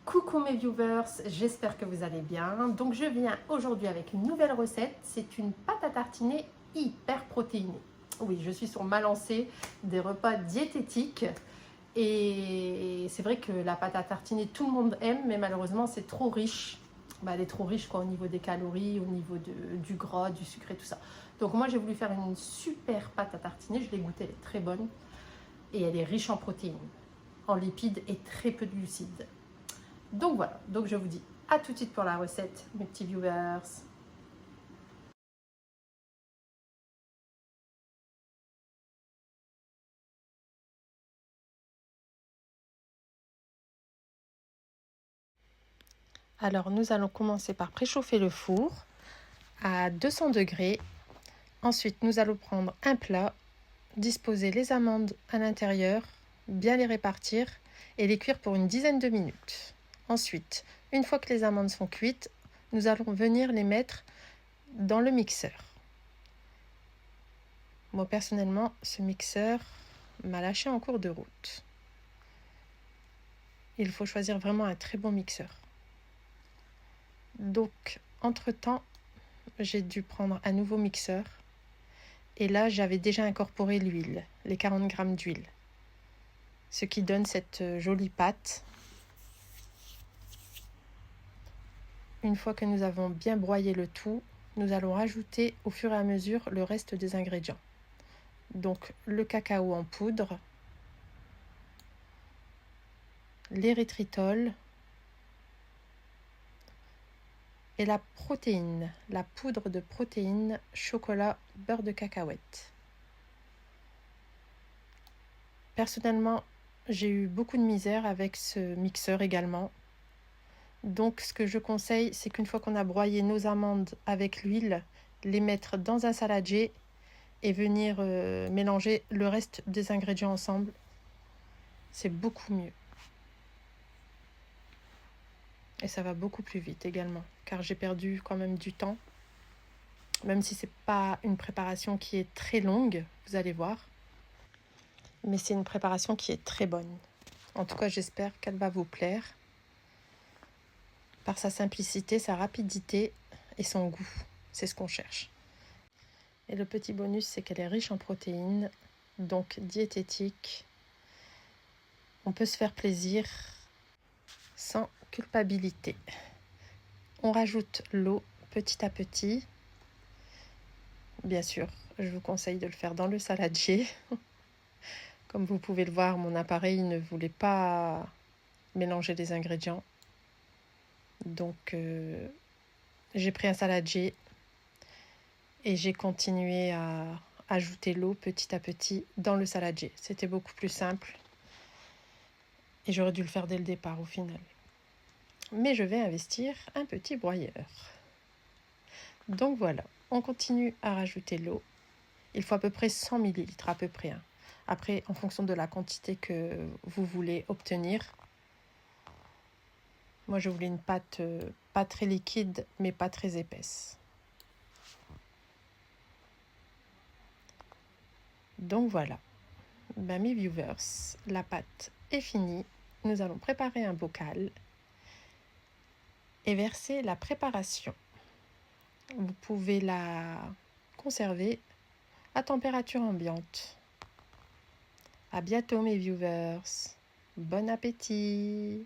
Coucou mes viewers, j'espère que vous allez bien. Donc je viens aujourd'hui avec une nouvelle recette. C'est une pâte à tartiner hyper protéinée. Oui, je suis sur ma lancée des repas diététiques. Et c'est vrai que la pâte à tartiner, tout le monde aime, mais malheureusement c'est trop riche. Elle est trop riche quoi, au niveau des calories, au niveau du gras, du sucre et tout ça. Donc moi j'ai voulu faire une super pâte à tartiner. Je l'ai goûtée, elle est très bonne. Et elle est riche en protéines, en lipides et très peu de glucides. Donc voilà, donc je vous dis à tout de suite pour la recette, mes petits viewers. Alors nous allons commencer par préchauffer le four à 200 degrés. Ensuite nous allons prendre un plat, disposer les amandes à l'intérieur, bien les répartir et les cuire pour une dizaine de minutes. Ensuite, une fois que les amandes sont cuites, nous allons venir les mettre dans le mixeur. Moi personnellement, ce mixeur m'a lâché en cours de route. Il faut choisir vraiment un très bon mixeur. Donc, entre-temps, j'ai dû prendre un nouveau mixeur. Et là, j'avais déjà incorporé l'huile, les 40 g d'huile. Ce qui donne cette jolie pâte. Une fois que nous avons bien broyé le tout, nous allons rajouter au fur et à mesure le reste des ingrédients. Donc, le cacao en poudre, l'érythritol et la protéine, la poudre de protéines, chocolat, beurre de cacahuète. Personnellement, j'ai eu beaucoup de misère avec ce mixeur également. Donc ce que je conseille, c'est qu'une fois qu'on a broyé nos amandes avec l'huile, les mettre dans un saladier et venir mélanger le reste des ingrédients ensemble. C'est beaucoup mieux. Et ça va beaucoup plus vite également, car j'ai perdu quand même du temps. Même si c'est pas une préparation qui est très longue, vous allez voir. Mais c'est une préparation qui est très bonne. En tout cas, j'espère qu'elle va vous plaire. Par sa simplicité, sa rapidité et son goût. C'est ce qu'on cherche. Et le petit bonus, c'est qu'elle est riche en protéines, donc diététique. On peut se faire plaisir sans culpabilité. On rajoute l'eau petit à petit. Bien sûr, je vous conseille de le faire dans le saladier. Comme vous pouvez le voir, mon appareil ne voulait pas mélanger les ingrédients. Donc, j'ai pris un saladier et j'ai continué à ajouter l'eau petit à petit dans le saladier. C'était beaucoup plus simple et j'aurais dû le faire dès le départ au final. Mais je vais investir un petit broyeur. Donc voilà, on continue à rajouter l'eau. Il faut à peu près 100 ml, à peu près. Après, en fonction de la quantité que vous voulez obtenir. Moi, je voulais une pâte pas très liquide, mais pas très épaisse. Donc voilà, mes viewers, la pâte est finie. Nous allons préparer un bocal et verser la préparation. Vous pouvez la conserver à température ambiante. À bientôt mes viewers. Bon appétit!